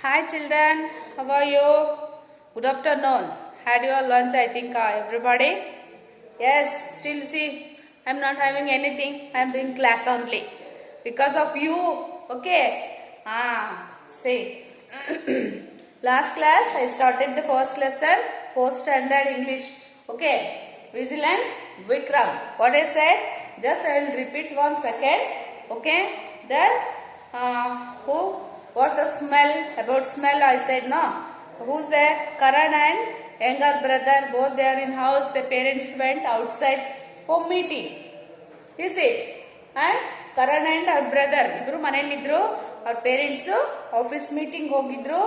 Hi children, how are you? Good afternoon. Had your lunch, I think, everybody? Yes, still see, I'm not having anything. I'm doing class only. Because of you, okay? See. Last class, I started the first lesson, 4th standard English. Okay? Vigilant, Vikram. What I said, just I will repeat 1 second. Okay? Then, what's the smell? About smell I said no. Who's there? Karan and younger brother, both they are in house. The parents went outside for meeting. Is it? And Karan and our brother ibru manelidru. Our parents office meeting hogidru.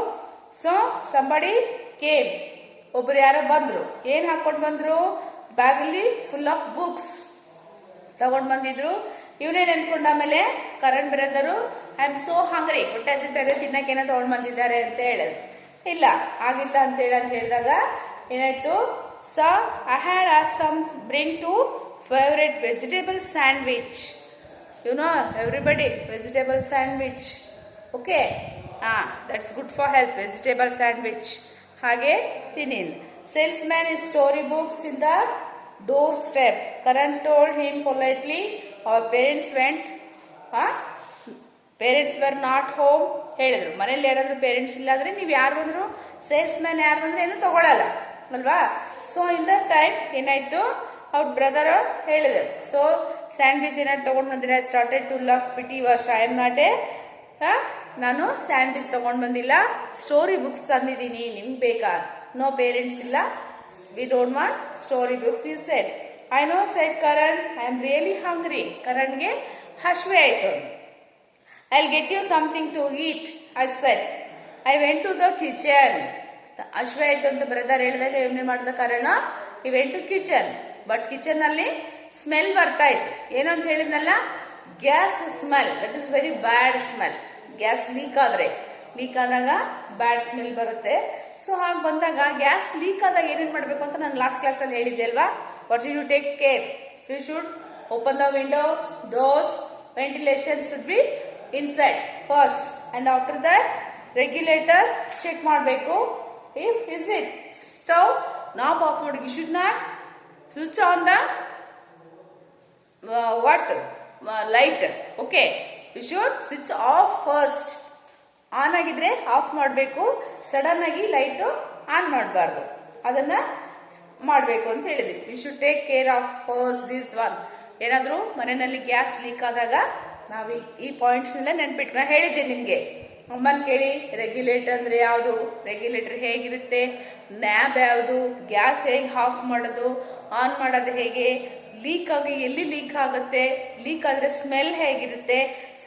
So somebody came. ಒಬ್ಬರು ಯಾರೋ ಬಂದರು. ಏನು ಹಾಕ್ಕೊಂಡು ಬಂದರು? ಬ್ಯಾಗಲ್ಲಿ full of books ತಗೊಂಡು ಬಂದಿದ್ರು. ಇವನೇನು ಅನ್ಕೊಂಡ ಆಮೇಲೆ Karan brother I am so hungry, ಹೊಟ್ಟೆ ಹಸಿತಾರೆ, ತಿನ್ನಕ್ಕೇನೋ ತೊಗೊಂಡು ಬಂದಿದ್ದಾರೆ ಅಂತ ಹೇಳಿದ್ರು. ಇಲ್ಲ ಆಗಿಲ್ಲ ಅಂತ ಹೇಳಿದಾಗ ಏನಾಯ್ತು? So I had some bring to favourite vegetable sandwich. You know everybody vegetable sandwich. Okay, that's good for health, vegetable sandwich. ಹಾಗೆ ತಿನ್ನಿನ್. Salesman is story books in the doorstep. Karan told him politely our parents went. Parents were not home ಹೇಳಿದ್ರು. ಮನೇಲಿ ಯಾರಾದರೂ parents ಇಲ್ಲ ಅಂದರೆ ನೀವು ಯಾರು ಬಂದರು, ಸೇಲ್ಸ್ ಮ್ಯಾನ್ ಯಾರು ಬಂದರೆ ಏನೂ ತಗೊಳ್ಳಲ್ಲ ಅಲ್ವಾ? ಸೊ ಇನ್ ದ ಟೈಮ್ ಏನಾಯಿತು, ಅವ್ರ ಬ್ರದರ್ ಹೇಳಿದ್ರು. ಸೊ ಸ್ಯಾಂಡ್ವಿಚ್ ಏನಾದ್ರು ತೊಗೊಂಡು ಬಂದಿರ? Started to love pity wash. I am not a ನಾನು ಸ್ಯಾಂಡ್ವಿಚ್ ತೊಗೊಂಡು ಬಂದಿಲ್ಲ, ಸ್ಟೋರಿ ಬುಕ್ಸ್ ತಂದಿದ್ದೀನಿ, ನಿಮ್ಗೆ ಬೇಕಾ? ನೋ ಪೇರೆಂಟ್ಸ್ ಇಲ್ಲ, we don't want story books you said. I no said Karan, I am really hungry. ಕರಣ್ಗೆ ಹಶ್ವೆ ಆಯಿತು. I will get you something to eat I said. I went to the kitchen. ಹಶ್ವೆ ಆಯಿತು ಅಂತ ಬ್ರದರ್ ಹೇಳಿದಾಗ ಏನೇ ಮಾಡಿದ ಕಾರಣ, he went to kitchen. But ಕಿಚನಲ್ಲಿ smell ಬರ್ತಾ ಇತ್ತು. ಏನಂತ ಹೇಳಿದ್ನಲ್ಲ, gas smell. That is very bad smell. Gas leak ಆದಾಗ ಬ್ಯಾಡ್ ಸ್ಮೆಲ್ ಬರುತ್ತೆ. ಸೊ ಹಾಗೆ ಬಂದಾಗ ಗ್ಯಾಸ್ ಲೀಕ್ ಆದಾಗ ಏನೇನು ಮಾಡಬೇಕು ಅಂತ ನಾನು ಲಾಸ್ಟ್ ಕ್ಲಾಸಲ್ಲಿ ಹೇಳಿದ್ದೆ ಅಲ್ವಾ? What should you take care? You should open the windows, doors, ventilation should be inside first. And after that regulator check ಮಾಡಬೇಕು. Is it stove knob off ಮಾಡಿ. You should not switch on the light. Okay, you should switch off first. On ಆಗಿದ್ರೆ off ಮಾಡಬೇಕು, sudden ಆಗಿ light on ಮಾಡಬಾರ್ದು. ಅದನ್ನು ಮಾಡಬೇಕು ಅಂತ ಹೇಳಿದ್ವಿ. You should take care of first this one. ಏನಾದರೂ ಮನೆಯಲ್ಲಿ ಗ್ಯಾಸ್ ಲೀಕ್ ಆದಾಗ ನಾವು ಈ ಪಾಯಿಂಟ್ಸ್ನೆಲ್ಲ ನೆನ್ಪಿಟ್ಟು ನಾನು ಹೇಳಿದ್ದೆ ನಿಮಗೆ. ಅಮ್ಮನ ಕೇಳಿ, ರೆಗ್ಯುಲೇಟರ್ ಅಂದರೆ ಯಾವುದು, ರೆಗ್ಯುಲೇಟರ್ ಹೇಗಿರುತ್ತೆ, ನ್ಯಾಬ್ ಯಾವುದು, ಗ್ಯಾಸ್ ಹೇಗೆ ಆಫ್ ಮಾಡೋದು, ಆನ್ ಮಾಡೋದು ಹೇಗೆ, ಲೀಕ್ ಆಗಿ ಎಲ್ಲಿ ಲೀಕ್ ಆಗುತ್ತೆ, ಲೀಕ್ ಆದರೆ ಸ್ಮೆಲ್ ಹೇಗಿರುತ್ತೆ,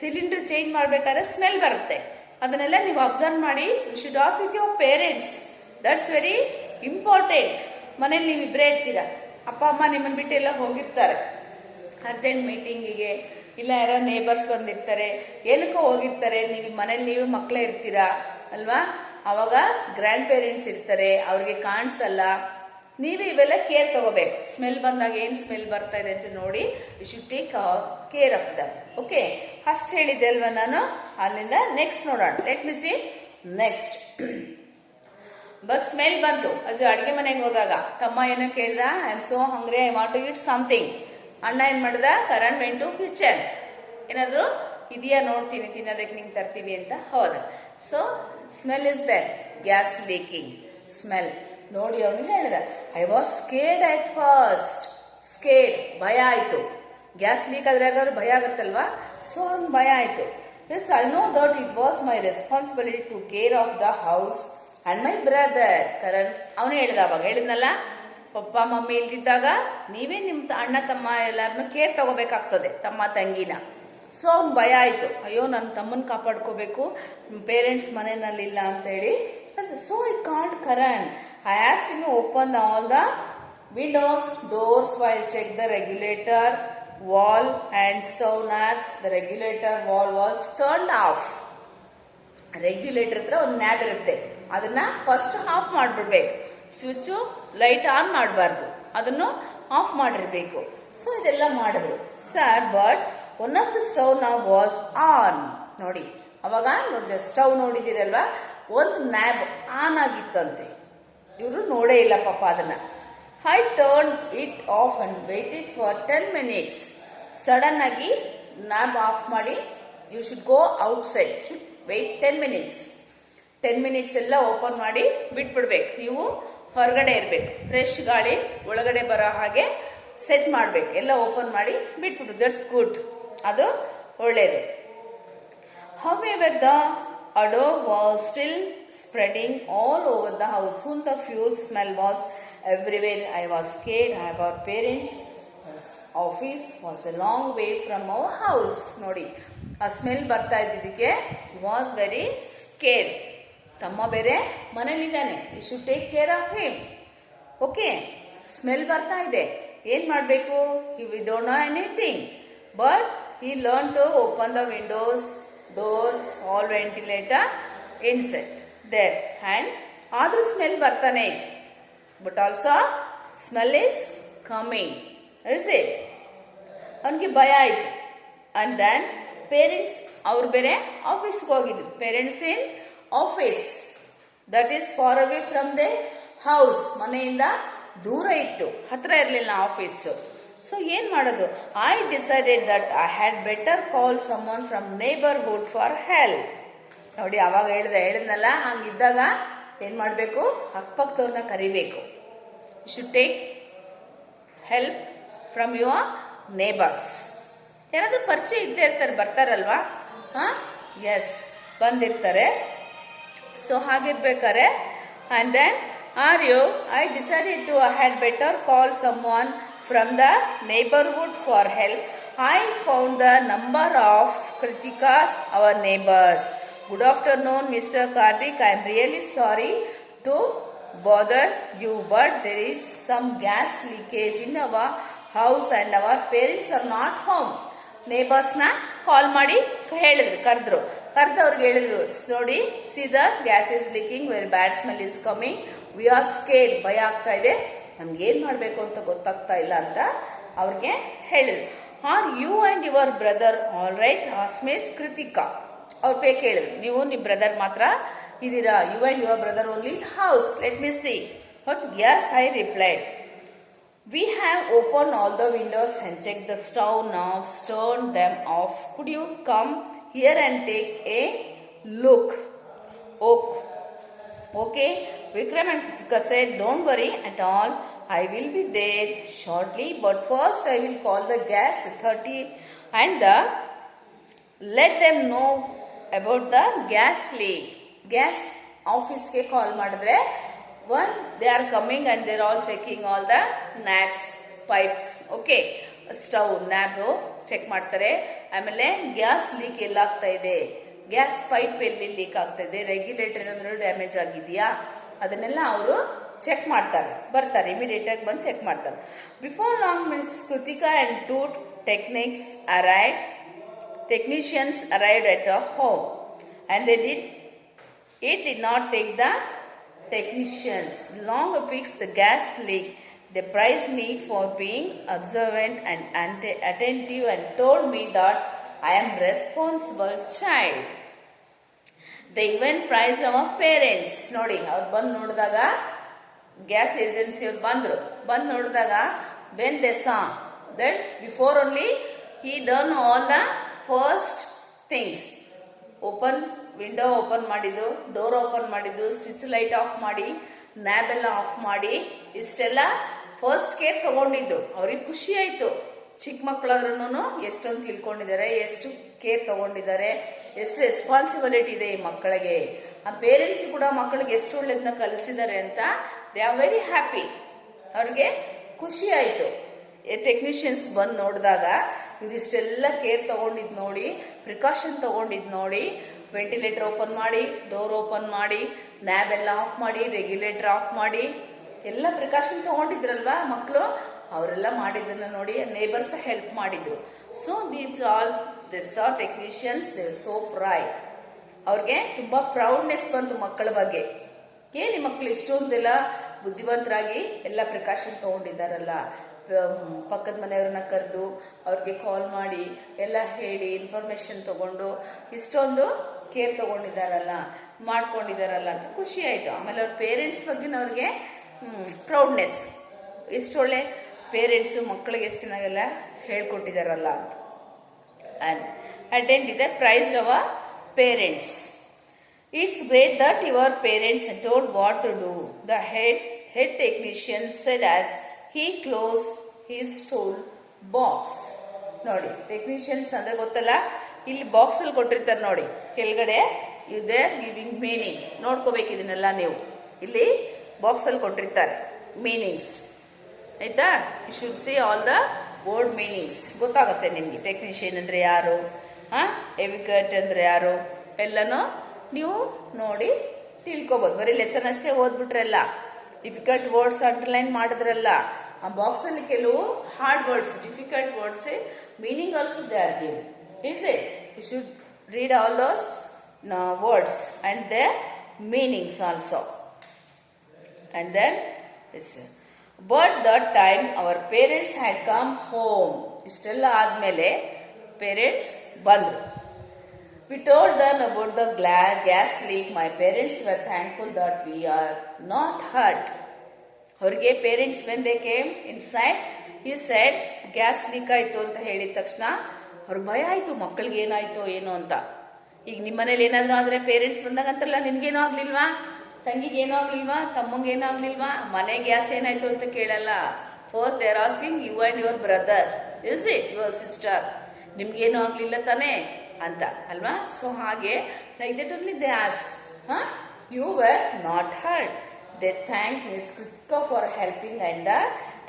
ಸಿಲಿಂಡರ್ ಚೇಂಜ್ ಮಾಡಬೇಕಾದ್ರೆ ಸ್ಮೆಲ್ ಬರುತ್ತೆ. ಅದನ್ನೆಲ್ಲ ನೀವು ಅಬ್ಸರ್ವ್ ಮಾಡಿ. You should ask with your parents. That's very important. ಮನೇಲಿ ನೀವು ಇಬ್ಬರೇ ಇರ್ತೀರ, ಅಪ್ಪ ಅಮ್ಮ ನಿಮ್ಮನ್ನು ಬಿಟ್ಟು ಎಲ್ಲ ಹೋಗಿರ್ತಾರೆ ಅರ್ಜೆಂಟ್ ಮೀಟಿಂಗಿಗೆ, ಇಲ್ಲ ಯಾರೋ ನೇಬರ್ಸ್ ಬಂದಿರ್ತಾರೆ, ಏನಕ್ಕೋ ಹೋಗಿರ್ತಾರೆ, ನೀವು ಮನೇಲಿ ನೀವು ಮಕ್ಕಳೇ ಇರ್ತೀರಾ ಅಲ್ವಾ? ಆವಾಗ ಗ್ರ್ಯಾಂಡ್ ಪೇರೆಂಟ್ಸ್ ಇರ್ತಾರೆ, ಅವ್ರಿಗೆ ಕಾಣಿಸಲ್ಲ. ನೀವೇ ಇವೆಲ್ಲ ಕೇರ್ ತಗೋಬೇಕು. ಸ್ಮೆಲ್ ಬಂದಾಗ ಏನು ಸ್ಮೆಲ್ ಬರ್ತಾ ಇದೆ ಅಂತ ನೋಡಿ, you should take care of them. Okay, ಅಷ್ಟು ಹೇಳಿದ್ದೆ ಅಲ್ವಾ ನಾನು? ಅಲ್ಲಿಂದ ನೆಕ್ಸ್ಟ್ ನೋಡೋಣ. Let me see next. But smell ಬಂತು. ಅದು ಅಡುಗೆ ಮನೆಗೆ ಹೋದಾಗ ತಮ್ಮ ಏನೋ ಕೇಳ್ದ, I am so hungry, I want to eat something. ಅಣ್ಣ ಏನು ಮಾಡ್ದ? Karan went to kitchen. ಏನಾದರೂ ಇದೆಯಾ ನೋಡ್ತೀನಿ, ತಿನ್ನೋದಕ್ಕೆ ನಿಂಗೆ ತರ್ತೀನಿ ಅಂತ ಹೋದ. So smell is there, gas leaking smell ನೋಡಿ ಅವನಿಗೆ ಹೇಳ್ದ, I was scared at first. Scared, ಭಯ ಆಯಿತು. ಗ್ಯಾಸ್ ಲೀಕ್ ಆದರೆ ಯಾರಿಗಾದ್ರು ಭಯ ಆಗುತ್ತಲ್ವಾ? ಸೊ ಅವ್ನಿಗೆ ಭಯ ಆಯಿತು. Yes, I know that it was my responsibility to care of the house and my brother. Karan ಅವನೇ ಹೇಳಿದ, ಅವಾಗ ಹೇಳಿದ್ನಲ್ಲ, ಪಪ್ಪ ಮಮ್ಮಿ ಇಲ್ದಿದ್ದಾಗ ನೀವೇ ನಿಮ್ಮ ಅಣ್ಣ ತಮ್ಮ ಎಲ್ಲರನ್ನೂ ಕೇರ್ ತಗೋಬೇಕಾಗ್ತದೆ, ತಮ್ಮ ತಂಗಿನ. ಸೊ ಅವ್ನು ಭಯ ಆಯಿತು, ಅಯ್ಯೋ ನನ್ನ ತಮ್ಮನ ಕಾಪಾಡ್ಕೋಬೇಕು, ಪೇರೆಂಟ್ಸ್ ಮನೆಯಲ್ಲಿಲ್ಲ ಅಂತೇಳಿ. So I called Karan. I asked him to open all the windows, doors while check the regulator, wall and stove knobs. The regulator wall was turned off. Regulator ಹತ್ರ ಒಂದು ನ್ಯಾಬ್ ಇರುತ್ತೆ, ಅದನ್ನು ಫಸ್ಟ್ ಆಫ್ ಮಾಡಿಬಿಡ್ಬೇಕು. Switch light on ಮಾಡಬಾರ್ದು, ಅದನ್ನು off ಮಾಡಿರಬೇಕು. So ಇದೆಲ್ಲ ಮಾಡಿದ್ರು sir. But one of the stove knob was on. ನೋಡಿ, ಅವಾಗ ನೋಡಿದೆ ಸ್ಟವ್ ನೋಡಿದ್ದೀರಲ್ವಾ, ಒಂದು ನ್ಯಾಬ್ ಆನ್ ಆಗಿತ್ತಂತೆ. ಇವರು ನೋಡೇ ಇಲ್ಲ ಪಾಪ ಅದನ್ನು. I turn it off and waited for 10 minutes. ಸಡನ್ನಾಗಿ ನ್ಯಾಬ್ ಆಫ್ ಮಾಡಿ, you should go outside, wait 10 minutes. 10 minutes ಎಲ್ಲ ಓಪನ್ ಮಾಡಿ ಬಿಟ್ಬಿಡ್ಬೇಕು. ನೀವು ಹೊರಗಡೆ ಇರಬೇಕು, ಫ್ರೆಶ್ ಗಾಳಿ ಒಳಗಡೆ ಬರೋ ಹಾಗೆ ಸೆಟ್ ಮಾಡಬೇಕು. ಎಲ್ಲ ಓಪನ್ ಮಾಡಿ ಬಿಟ್ಬಿಡು, ದಟ್ಸ್ ಗುಡ್, ಅದು ಒಳ್ಳೆಯದು. However, the odor was still spreading all over the house. Soon the fuel smell was everywhere. I was scared. Our parents' office was a long way from our house. ನೋಡಿ, ಆ smell ಬರ್ತಾ ಇದ್ದಿದ್ದಕ್ಕೆ he was very scared. ತಮ್ಮ ಬೇರೆ ಮನೇಲಿದ್ದಾನೆ, you should take care of him. Okay, smell ಬರ್ತಾ ಇದೆ, ಏನು ಮಾಡಬೇಕು? We don't know anything, but he learned to open the windows, doors, all ventilator inside there, and ಆದರೂ ಸ್ಮೆಲ್ ಬರ್ತಾನೆ ಇತ್ತು. But also smell is coming, is it? ಅವನಿಗೆ ಭಯ ಆಯಿತು. ಆ್ಯಂಡ್ ದೆನ್ ಪೇರೆಂಟ್ಸ್ ಅವ್ರು ಬೇರೆ ಆಫೀಸ್ಗೆ ಹೋಗಿದ್ರು. Parents in office, that is far away from the house. ಮನೆಯಿಂದ ದೂರ ಇತ್ತು, ಹತ್ತಿರ ಇರಲಿಲ್ಲ ಆಫೀಸು. ಸೊ ಏನು ಮಾಡೋದು? I decided that I had better call someone from neighbourhood for help. ನೋಡಿ, ಅವಾಗ ಹೇಳಿದ್ನಲ್ಲ, ಹಂಗಿದ್ದಾಗ ಏನು ಮಾಡಬೇಕು? ಅಕ್ಕಪಕ್ಕದವ್ರನ್ನ ಕರಿಬೇಕು. You should take help from your neighbours. ಏನಾದರೂ ಪರಿಚಯ ಇದ್ದೇ ಇರ್ತಾರೆ, ಬರ್ತಾರಲ್ವಾ? ಹಾಂ, ಎಸ್, ಬಂದಿರ್ತಾರೆ. ಸೊ ಹಾಗಿರ್ಬೇಕಾರೆ, and then I decided to I had better call someone from the neighborhood for help. I found the number of Kritika's, our neighbors. Good afternoon, Mr. Karthik. I am really sorry to bother you, but there is some gas leakage in our house and our parents are not home. ನೇಬರ್ಸ್ನ ಕಾಲ್ ಮಾಡಿ ಕರೆದ್ರು. ಅವ್ರಿಗೆ ಹೇಳಿದ್ರು, ನೋಡಿ, C the gas is leaking, very bad smell is coming, we are scared, ಭಯ ಆಗ್ತಾ ಇದೆ, ನಮ್ಗೇನು ಮಾಡಬೇಕು ಅಂತ ಗೊತ್ತಾಗ್ತಾ ಇಲ್ಲ ಅಂತ ಅವ್ರಿಗೆ ಹೇಳಿದ್ರು. Are you and your brother all right? Ask miss Krithika. ಅವ್ರು ಕೇಳಿದ್ರು, ನೀವು ನಿಮ್ಮ ಬ್ರದರ್ ಮಾತ್ರ ಇದ್ದೀರಾ? You and your brother only house, let me see. But yes, I replied. We have opened all the windows and checked the stove knobs, turned them off. Could you come here and take a look? Okay. Vikram and Kritika said, don't worry at all. I will be there shortly, but first I will call the gas authority and let them know about the gas leak. Gas office ke call madidre, one, they are coming and they are all checking all the naps, pipes. Okay, stove nab check ಮಾಡ್ತಾರೆ. ಆಮೇಲೆ gas leak ಎಲ್ಲಾಗ್ತಾ ಇದೆ, gas pipe ಎಲ್ಲಿ leak ಆಗ್ತಾ ಇದೆ, regulator ಏನಾದರೂ damage ಆಗಿದೆಯಾ, ಅದನ್ನೆಲ್ಲ ಅವರು ಚೆಕ್ ಮಾಡ್ತಾರೆ. ಬರ್ತಾರೆ, ಇಮಿಡಿಯೇಟಾಗಿ ಬಂದು ಚೆಕ್ ಮಾಡ್ತಾರೆ. Before long miss Krithika and 2 technicians arrived at a home, and it did not take the technicians long to fix the gas leak. They praised me for being observant and attentive and told me that I am responsible child. They even praised our parents. ನೋಡಿ, ಅವ್ರು ಬಂದು ನೋಡಿದಾಗ, gas agency ಅವ್ರು ಬಂದು ನೋಡಿದಾಗ, when they saw that before only he done all the first things, window open ಮಾಡಿದ್ದು, door open ಮಾಡಿದ್ದು, switch light off ಮಾಡಿ, ನ್ಯಾಬ್ ಎಲ್ಲ ಆಫ್ ಮಾಡಿ, ಇಷ್ಟೆಲ್ಲ ಫಸ್ಟ್ ಕೇರ್ ತಗೊಂಡಿದ್ದು. ಅವ್ರಿಗೆ ಖುಷಿ ಆಯಿತು. ಚಿಕ್ಕ ಮಕ್ಕಳಾದ್ರೂ ಎಷ್ಟೊಂದು ತಿಳ್ಕೊಂಡಿದ್ದಾರೆ, ಎಷ್ಟು ಕೇರ್ ತಗೊಂಡಿದ್ದಾರೆ, ಎಷ್ಟು ರೆಸ್ಪಾನ್ಸಿಬಿಲಿಟಿ ಇದೆ ಈ ಮಕ್ಕಳಿಗೆ. ಆ ಪೇರೆಂಟ್ಸ್ ಕೂಡ ಮಕ್ಕಳಿಗೆ ಎಷ್ಟು ಒಳ್ಳೇದನ್ನ ಕಲಿಸಿದ್ದಾರೆ ಅಂತ ದೇ ಆರ್ ವೆರಿ ಹ್ಯಾಪಿ. ಅವ್ರಿಗೆ ಖುಷಿ ಆಯಿತು. ಟೆಕ್ನಿಷಿಯನ್ಸ್ ಬಂದು ನೋಡಿದಾಗ ಇವರಿಷ್ಟೆಲ್ಲ ಕೇರ್ ತಗೊಂಡಿದ್ದು ನೋಡಿ, ಪ್ರಿಕಾಷನ್ ತಗೊಂಡಿದ್ದು ನೋಡಿ, ವೆಂಟಿಲೇಟರ್ ಓಪನ್ ಮಾಡಿ, ಡೋರ್ ಓಪನ್ ಮಾಡಿ, ನ್ಯಾಬ್ ಎಲ್ಲ ಆಫ್ ಮಾಡಿ, ರೆಗ್ಯುಲೇಟರ್ ಆಫ್ ಮಾಡಿ, ಎಲ್ಲ ಪ್ರಿಕಾಷನ್ ತಗೊಂಡಿದ್ರಲ್ವಾ ಮಕ್ಕಳು, ಅವರೆಲ್ಲ ಮಾಡಿದ್ದನ್ನು ನೋಡಿ ನೇಬರ್ಸ್ ಹೆಲ್ಪ್ ಮಾಡಿದ್ರು. So this are technicians, they so pride. ಅವ್ರಿಗೆ ತುಂಬ ಪ್ರೌಡ್ನೆಸ್ ಬಂತು ಮಕ್ಕಳ ಬಗ್ಗೆ. ಏನು ಈ ಮಕ್ಕಳು ಇಷ್ಟೊಂದೆಲ್ಲ ಬುದ್ಧಿವಂತರಾಗಿ ಎಲ್ಲ ಪ್ರಿಕಾಷನ್ ತೊಗೊಂಡಿದ್ದಾರಲ್ಲ, ಪಕ್ಕದ ಮನೆಯವ್ರನ್ನ ಕರೆದು ಅವ್ರಿಗೆ ಕಾಲ್ ಮಾಡಿ ಎಲ್ಲ ಹೇಳಿ ಇನ್ಫಾರ್ಮೇಷನ್ ತೊಗೊಂಡು ಇಷ್ಟೊಂದು ಕೇರ್ ತೊಗೊಂಡಿದ್ದಾರಲ್ಲ, ಮಾಡ್ಕೊಂಡಿದ್ದಾರಲ್ಲ ಅಂತ ಖುಷಿ ಆಯಿತು. ಆಮೇಲೆ ಅವ್ರ ಪೇರೆಂಟ್ಸ್ ಬಗ್ಗೆ ಅವ್ರಿಗೆ ಪ್ರೌಡ್ನೆಸ್, ಎಷ್ಟೊಳ್ಳೆ ಪೇರೆಂಟ್ಸು ಮಕ್ಕಳಿಗೆ ಎಷ್ಟು ಚೆನ್ನಾಗೆಲ್ಲ ಹೇಳ್ಕೊಟ್ಟಿದ್ದಾರಲ್ಲ ಅಂತ. And attend the price our parents. It's great that your parents told what to do, the head technician said as he close his tool box. ನೋಡಿ, ಟೆಕ್ನಿಷಿಯನ್ಸ್ ಅಂದರೆ ಗೊತ್ತಲ್ಲ, ಇಲ್ಲಿ ಬಾಕ್ಸಲ್ಲಿ ಕೊಟ್ಟಿರ್ತಾರೆ ನೋಡಿ ಕೆಳಗಡೆ, ಇದೆ ಗಿವಿಂಗ್ ಮೀನಿಂಗ್. ನೋಡ್ಕೋಬೇಕು ಇದನ್ನೆಲ್ಲ ನೀವು, ಇಲ್ಲಿ ಬಾಕ್ಸಲ್ಲಿ ಕೊಟ್ಟಿರ್ತಾರೆ ಮೀನಿಂಗ್ಸ್, ಆಯಿತಾ? You should see all the word meanings, ಗೊತ್ತಾಗುತ್ತೆ ನಿಮಗೆ. ಟೆಕ್ನಿಷಿಯನ್ ಅಂದರೆ ಯಾರು, ಎವಿಕೇಟ್ ಅಂದರೆ ಯಾರು, ಎಲ್ಲನೂ ನೀವು ನೋಡಿ ತಿಳ್ಕೊಬೋದು. ಬರೀ ಲೆಸನ್ ಅಷ್ಟೇ ಓದ್ಬಿಟ್ರಲ್ಲ, ಡಿಫಿಕಲ್ಟ್ ವರ್ಡ್ಸ್ ಅಂಡರ್ಲೈನ್ ಮಾಡಿದ್ರಲ್ಲ, ಆ ಬಾಕ್ಸಲ್ಲಿ ಕೆಲವು hard words, difficult words meaning also they are give. Is it? You should read all those words and their meanings also. And then this, but that time our parents had come home. ಇಷ್ಟೆಲ್ಲ ಆದಮೇಲೆ parents ಬಂದರು. We told them about the gas leak. My parents were thankful that we are not hurt. ಅವ್ರಿಗೆ parents when they came inside, he said gas leak ಆಯಿತು ಅಂತ ಹೇಳಿದ ತಕ್ಷಣ ಅವ್ರಿಗೆ ಭಯ ಆಯಿತು, ಮಕ್ಕಳಿಗೆ ಏನಾಯಿತೋ ಏನೋ ಅಂತ. ಈಗ ನಿಮ್ಮ ಮನೇಲಿ ಏನಾದರೂ ಆದರೆ ಪೇರೆಂಟ್ಸ್ ಬಂದಾಗ ಅಂತಾರಲ್ಲ, ನಿನಗೇನೋ ಆಗಲಿಲ್ವಾ, ತಂಗಿಗೇನೋ ಆಗಲಿಲ್ವಾ, ತಮ್ಮಂಗೇನೋ ಆಗಲಿಲ್ವಾ, ಮನೆ ಗ್ಯಾಸ್ ಏನಾಯಿತು ಅಂತ ಕೇಳಲ್ಲ. First they are asking you and your brother, is it your sister, ನಿಮ್ಗೇನೋ ಆಗಲಿಲ್ಲ ತಾನೇ ಅಂತ ಅಲ್ವಾ? ಸೊ ಹಾಗೆ like that only they ask, you were not hurt. They thank miss Kritika for helping and the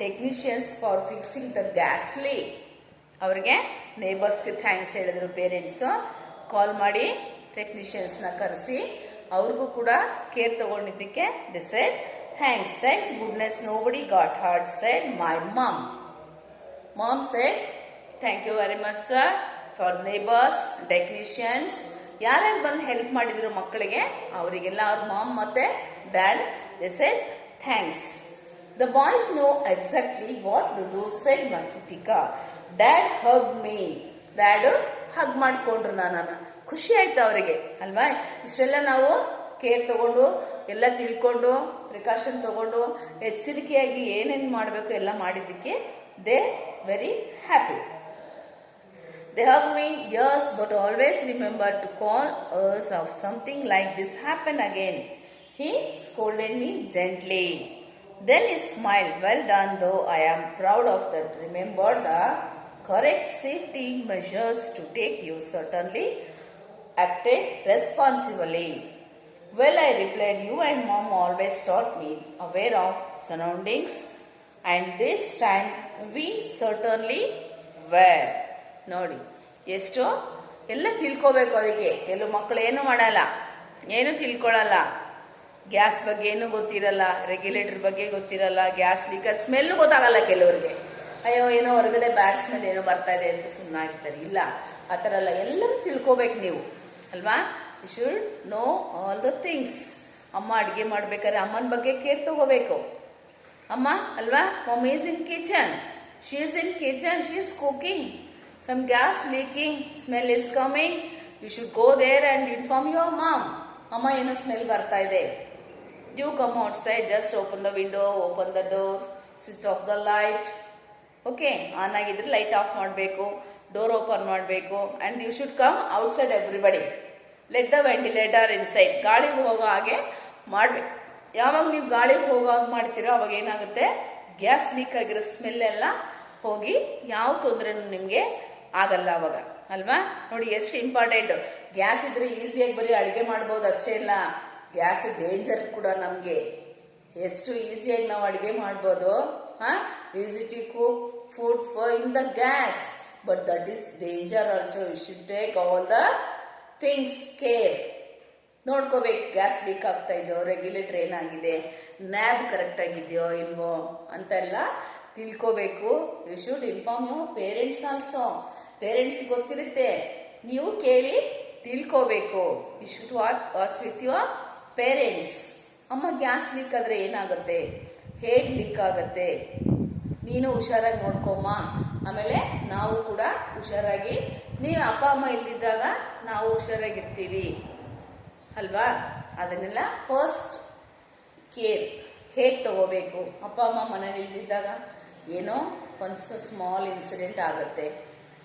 technicians for fixing the gas leak. ಅವ್ರಿಗೆ ನೇಬರ್ಸ್ಗೆ thanks ಹೇಳಿದ್ರು parents. ಕಾಲ್ ಮಾಡಿ ಟೆಕ್ನಿಷಿಯನ್ಸ್ನ ಕರೆಸಿ ಅವ್ರಿಗೂ ಕೂಡ ಕೇರ್ ತಗೊಂಡಿದ್ದಕ್ಕೆ they said thanks, thanks goodness nobody got hurt, said my mom. Mom said thank you very much sir for neighbours, technicians, ಯಾರ್ಯಾರು ಬಂದು ಹೆಲ್ಪ್ ಮಾಡಿದ್ರು ಮಕ್ಕಳಿಗೆ ಅವರಿಗೆಲ್ಲ ಅವ್ರ ಮಾಮ್ ಮತ್ತು dad they said thanks. The boys know exactly what to do, said Kritika. Dad hugged me. Dad hug ಮಾಡಿಕೊಂಡ್ರು ನನ್ನನ್ನು. ಖುಷಿ ಆಯ್ತು ಅವರಿಗೆ ಅಲ್ವಾ? ಇಷ್ಟೆಲ್ಲ ನಾವು ಕೇರ್ ತಗೊಂಡು ಎಲ್ಲ ತಿಳ್ಕೊಂಡು ಪ್ರಿಕಾಷನ್ ತಗೊಂಡು ಎಚ್ಚರಿಕೆಯಾಗಿ ಏನೇನು ಮಾಡಬೇಕು ಎಲ್ಲ ಮಾಡಿದ್ದಕ್ಕೆ they very happy. They hugged me, yes, but always remember to call us if something like this happen again. He scolded me gently. Then he smiled. Well done, though I am proud of that. Remember the correct safety measures to take. You certainly acted responsibly. Well, I replied, you and mom always taught me aware of surroundings, and this time we certainly were. ನೋಡಿ ಎಷ್ಟು ಎಲ್ಲ ತಿಳ್ಕೋಬೇಕು. ಅದಕ್ಕೆ ಕೆಲವು ಮಕ್ಕಳು ಏನು ಮಾಡಲ್ಲ, ಏನು ತಿಳ್ಕೊಳ್ಳಲ್ಲ, ಗ್ಯಾಸ್ ಬಗ್ಗೆ ಏನೂ ಗೊತ್ತಿರಲ್ಲ, ರೆಗ್ಯುಲೇಟರ್ ಬಗ್ಗೆ ಗೊತ್ತಿರಲ್ಲ, ಗ್ಯಾಸ್ ಲೀಕ್ ಸ್ಮೆಲ್ಲು ಗೊತ್ತಾಗಲ್ಲ ಕೆಲವರಿಗೆ. ಅಯ್ಯೋ ಏನೋ ಹೊರಗಡೆ ಬ್ಯಾಡ್ ಸ್ಮೆಲ್ ಏನೋ ಬರ್ತಾ ಇದೆ ಅಂತ ಸುಮ್ಮನಾಗಿರ್ತಾರೆ. ಇಲ್ಲ, ಆ ಥರ ಎಲ್ಲ ಎಲ್ಲರೂ ತಿಳ್ಕೊಬೇಕು ನೀವು ಅಲ್ವಾ? You should know all the things. ಅಮ್ಮ ಅಡುಗೆ ಮಾಡ್ಬೇಕಾದ್ರೆ ಅಮ್ಮನ ಬಗ್ಗೆ ಕೇರ್ ತಗೋಬೇಕು. ಅಮ್ಮ ಅಲ್ವಾ, mummy is in kitchen, she is in kitchen, she is cooking, some gas leaking, smell is coming, you should go there and inform your mom. Amma eno smell barta ide, you come outside, just open the window, open the door, switch off the light. Okay, on agidre light off ಮಾಡಬೇಕು, door open ಮಾಡಬೇಕು, and you should come outside everybody. Let the ventilator inside. ಗಾಳಿಗೆ ಹೋಗೋ ಹಾಗೆ ಮಾಡಬೇಕು. ಯಾವಾಗ ನೀವು ಗಾಳಿಗೆ ಹೋಗೋ ಹಾಗೆ ಮಾಡ್ತೀರೋ ಅವಾಗ ಏನಾಗುತ್ತೆ, ಗ್ಯಾಸ್ ಲೀಕ್ ಆಗಿರೋ ಸ್ಮೆಲ್ ಎಲ್ಲ ಹೋಗಿ ಯಾವ ತೊಂದರೆನೂ ನಿಮಗೆ ಆಗಲ್ಲ ಅವಾಗ ಅಲ್ವಾ? ನೋಡಿ ಎಷ್ಟು ಇಂಪಾರ್ಟೆಂಟು. ಗ್ಯಾಸ್ ಇದ್ರೆ ಈಸಿಯಾಗಿ ಬರೀ ಅಡುಗೆ ಮಾಡ್ಬೋದು ಅಷ್ಟೇ ಇಲ್ಲ, ಗ್ಯಾಸ್ ಡೇಂಜರ್ ಕೂಡ ನಮಗೆ. ಎಷ್ಟು ಈಸಿಯಾಗಿ ನಾವು ಅಡುಗೆ ಮಾಡ್ಬೋದು, easy to cook food for in the gas, but that is danger also. You should take all the things care. ನೋಡ್ಕೋಬೇಕು, ಗ್ಯಾಸ್ ಲೀಕ್ ಆಗ್ತಾ ಇದೆಯೋ, ರೆಗ್ಯುಲೇಟರ್ ಏನಾಗಿದೆ, ನ್ಯಾಬ್ ಕರೆಕ್ಟ್ ಆಗಿದೆಯೋ ಇಲ್ವೋ ಅಂತೆಲ್ಲ ತಿಳ್ಕೋಬೇಕು. You should inform your parents also. Parents ಗೊತ್ತಿರುತ್ತೆ, ನೀವು ಕೇಳಿ ತಿಳ್ಕೋಬೇಕು. You should was with your parents. ಅಮ್ಮ ಗ್ಯಾಸ್ ಲೀಕ್ ಆದರೆ ಏನಾಗುತ್ತೆ, ಹೇಗೆ ಲೀಕ್ ಆಗುತ್ತೆ, ನೀನು ಹುಷಾರಾಗಿ ನೋಡ್ಕೊಮ್ಮ, ಆಮೇಲೆ ನಾವು ಕೂಡ ಹುಷಾರಾಗಿ ನೀವು ಅಪ್ಪ ಅಮ್ಮ ಇಲ್ದಿದ್ದಾಗ ನಾವು ಹುಷಾರಾಗಿರ್ತೀವಿ ಅಲ್ವಾ? ಅದನ್ನೆಲ್ಲ ಫಸ್ಟ್ ಕೇರ್ ಹೇಗೆ ತಗೋಬೇಕು. ಅಪ್ಪ ಅಮ್ಮ ಮನೇಲಿ ಇಲ್ದಿದ್ದಾಗ ಏನೋ ಒಂದು ಸ್ಮಾಲ್ ಇನ್ಸಿಡೆಂಟ್ ಆಗುತ್ತೆ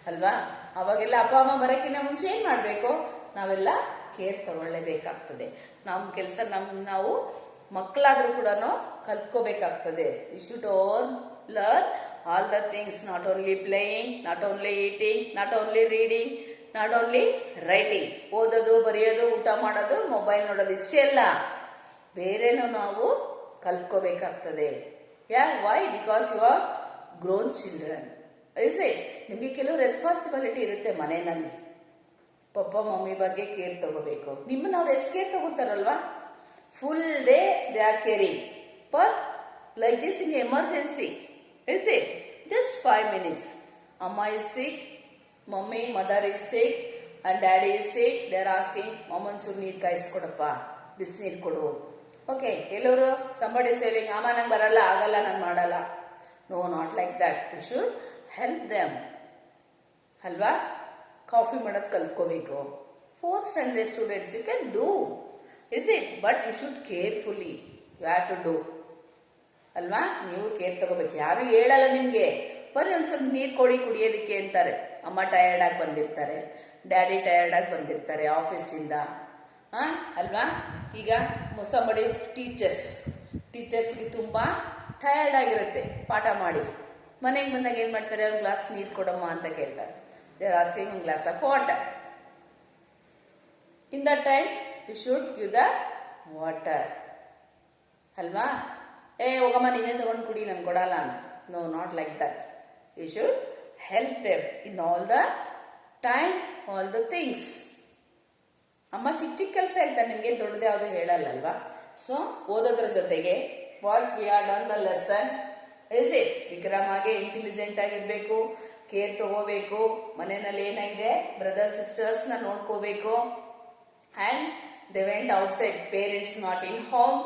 ಅಲ್ವಾ? ಅವಾಗೆಲ್ಲ ಅಪ್ಪ ಅಮ್ಮ ಬರೋಕ್ಕಿಂತ ಮುಂಚೆ ಏನು ಮಾಡಬೇಕು? ನಾವೆಲ್ಲ ಕೇರ್ ತಗೊಳ್ಳೇಬೇಕಾಗ್ತದೆ. ನಮ್ಮ ಕೆಲಸ ನಾವು ಮಕ್ಕಳಾದರೂ ಕೂಡ ಕಲ್ತ್ಕೋಬೇಕಾಗ್ತದೆ. We should all learn all the things, not only playing, not only eating, not only reading, not only writing. ಓದೋದು, ಬರೆಯೋದು, ಊಟ ಮಾಡೋದು, ಮೊಬೈಲ್ ನೋಡೋದು ಇಷ್ಟೇ ಅಲ್ಲ, ಬೇರೆನೂ ನಾವು ಕಲ್ತ್ಕೋಬೇಕಾಗ್ತದೆ. Why? Because you are grown children. ಐಸೆ ನಿಮಗೆ ಕೆಲವು ರೆಸ್ಪಾನ್ಸಿಬಿಲಿಟಿ ಇರುತ್ತೆ ಮನೆಯಲ್ಲಿ. ಪಪ್ಪ ಮಮ್ಮಿ ಬಗ್ಗೆ ಕೇರ್ ತಗೋಬೇಕು. ನಿಮ್ಮನ್ನು ಅವ್ರು ಎಷ್ಟು ಕೇರ್ ತಗೋತಾರಲ್ವಾ? Full day they are caring. But like this in emergency, is it? Just 5 minutes. Amma is sick, mother is sick, and daddy is sick. They are asking, "Mamman ಚೂರು ನೀರು ಕಾಯಿಸ್ಕೊಡಪ್ಪ, ಬಿಸಿನೀರು ಕೊಡು." ಓಕೆ, ಕೆಲವರು somebody is telling, "ಅಮ್ಮ ನಂಗೆ ಬರಲ್ಲ, ಆಗಲ್ಲ, ನಾನು ಮಾಡಲ್ಲ." No, not like that. You should help them. ಅಲ್ವಾ? ಕಾಫಿ ಮಾಡೋದು ಕಲ್ತ್ಕೋಬೇಕು. 4th standard students, you can do. Is it? But you should carefully. You have to do. ಅಲ್ವಾ? ನೀವು ಕೇರ್ ತಗೋಬೇಕು. ಯಾರು ಹೇಳಲ್ಲ ನಿಮಗೆ, ಬರೀ ಒಂದು ಸ್ವಲ್ಪ ನೀರು ಕೊಡಿ ಕುಡಿಯೋದಕ್ಕೆ ಅಂತಾರೆ. ಅಮ್ಮ ಟಯರ್ಡಾಗಿ ಬಂದಿರ್ತಾರೆ, ಡ್ಯಾಡಿ ಟಯರ್ಡಾಗಿ ಬಂದಿರ್ತಾರೆ ಆಫೀಸಿಂದ, ಅಲ್ವಾ? ಈಗ ಸಂಬಡಿ ಟೀಚರ್ಸ್ಗೆ ತುಂಬ ಟಯರ್ಡ್ ಆಗಿರುತ್ತೆ ಪಾಠ ಮಾಡಿ. ಮನೆಗೆ ಬಂದಾಗ ಏನು ಮಾಡ್ತಾರೆ? ಒಂದು ಗ್ಲಾಸ್ ನೀರು ಕೊಡಮ್ಮ ಅಂತ ಕೇಳ್ತಾರೆ. ದೇ ಆರ್ ಆಸ್ಕಿಂಗ್ ಒಂದು glass of water. In that time you should give the water ಅಲ್ವಾ? ಹೋಗಮ್ಮ ನೀನೇ ತಗೊಂಡು ಕುಡಿ, ನನ್ಗೆ ಕೊಡಲ್ಲ ಅಂತ. No, not like that. You should help them in all the time, all the things. ಅಮ್ಮ ಚಿಕ್ಕ ಚಿಕ್ಕ ಕೆಲಸ ಹೇಳ್ತಾರೆ, ನಿಮಗೆ ದೊಡ್ಡದು ಯಾವುದು ಹೇಳಲ್ಲ ಅಲ್ವಾ? ಸೊ ಓದೋದ್ರ ಜೊತೆಗೆ what we are done the lesson is it. Vikram ಆಗಿ ಇಂಟೆಲಿಜೆಂಟ್ ಆಗಿರಬೇಕು, ಕೇರ್ ತಗೋಬೇಕು, ಮನೆಯಲ್ಲಿ ಏನಾಗಿದೆ ಬ್ರದರ್ಸ್ ಸಿಸ್ಟರ್ಸ್ನ ನೋಡ್ಕೋಬೇಕು. And they went outside, parents not in home.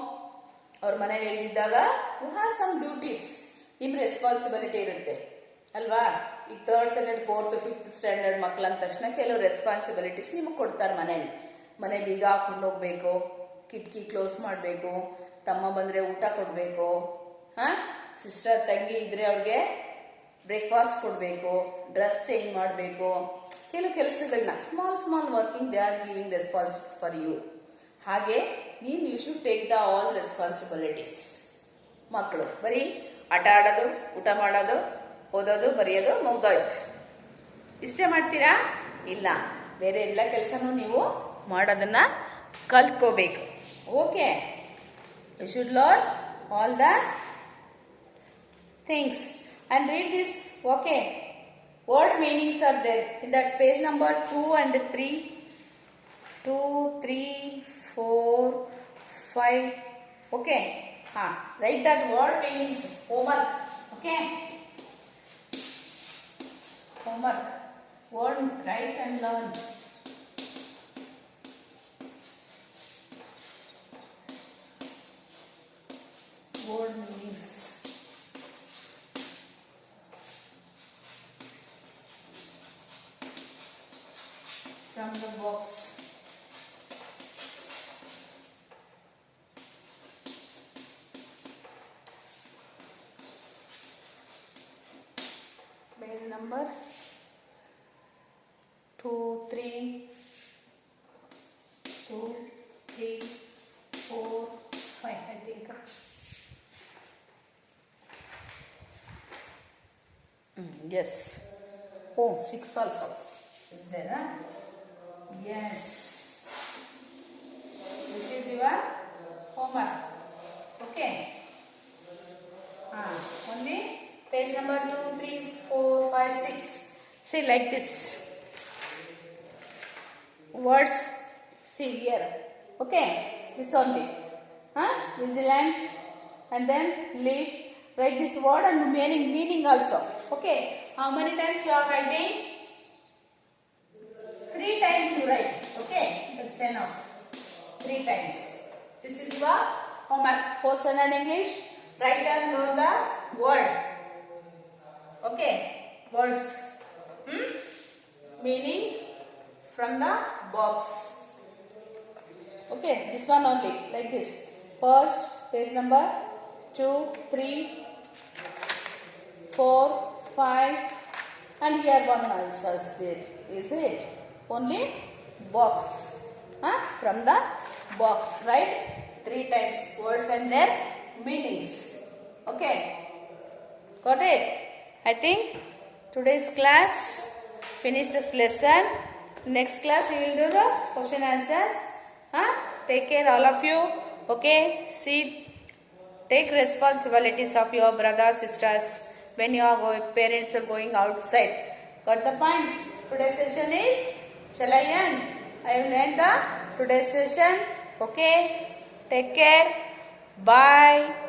ಅವ್ರ ಮನೇಲಿ ಎಲ್ಲಿದ್ದಾಗ ಯು ಹ್ಯಾವ್ ಸಮ್ ಡ್ಯೂಟೀಸ್, ನಿಮ್ಮ ರೆಸ್ಪಾನ್ಸಿಬಿಲಿಟಿ ಇರುತ್ತೆ ಅಲ್ವಾ? ಈಗ 3rd standard 4th 5th standard ಮಕ್ಳು ಅಂದ ತಕ್ಷಣ ಕೆಲವು ರೆಸ್ಪಾನ್ಸಿಬಿಲಿಟೀಸ್ ನಿಮಗೆ ಕೊಡ್ತಾರೆ ಮನೇಲಿ. ಮನೆ ಬೀಗ ಹಾಕೊಂಡು ಹೋಗ್ಬೇಕು, ಕಿಟಕಿ ಕ್ಲೋಸ್ ಮಾಡಬೇಕು, ತಮ್ಮ ಬಂದರೆ ಊಟ ಕೊಡಬೇಕು, ಸಿಸ್ಟರ್ ತಂಗಿ ಇದ್ದರೆ ಅವ್ರಿಗೆ ಬ್ರೇಕ್ಫಾಸ್ಟ್ ಕೊಡಬೇಕು, ಡ್ರೆಸ್ ಚೇಂಜ್ ಮಾಡಬೇಕು. ಕೆಲವು ಕೆಲಸಗಳನ್ನ small working they are giving responsibility for you. ಹಾಗೆ you should take the all responsibilities. ಮಕ್ಕಳು ಬರೀ ಆಟ ಆಡೋದು, ಊಟ ಮಾಡೋದು, ಓದೋದು, ಬರೆಯೋದು, ಮುಗ್ದೋಯ್ತು, ಇಷ್ಟೇ ಮಾಡ್ತೀರಾ? ಇಲ್ಲ, ಬೇರೆ ಎಲ್ಲ ಕೆಲಸನೂ ನೀವು ಮಾಡೋದನ್ನು ಕಲ್ತ್ಕೋಬೇಕು. Okay, you should learn all the things and read this. Okay, word meanings are there in that page number 2 and 3. 2, 3, 4, 5. Okay. Write that word meanings. Homework. Okay. Homework. Word write and learn. Word meanings. From the box. Page number 2, 3, 4, 5, I think. Yes. Oh, 6 also is there, huh? Yes. This is your homework. Okay. Only page number 2, 3, 4, 5, 6. See like this. Words. See here. Okay. This only. Vigilant. And then lead. Write this word and meaning also. Okay. How many times you are writing? 3 times you write. Okay. That's enough. 3 times. This is your homework. 4th standard English. Write down the word. Okay. Words. meaning from the box. Okay, this one only, like this. First, page number 2, 3, 4, 5, and here one also is there. Is it? Only box. From the box, right? 3 types words and their meanings. Okay, got it? I think today's class finish this lesson. Next class we will do the question answers. Take care all of you. Okay, see, take responsibilities of your brothers, sisters when your parents are going outside. Got the points? Today's session is, shall I end? I will end the today's session. Okay, take care. Bye.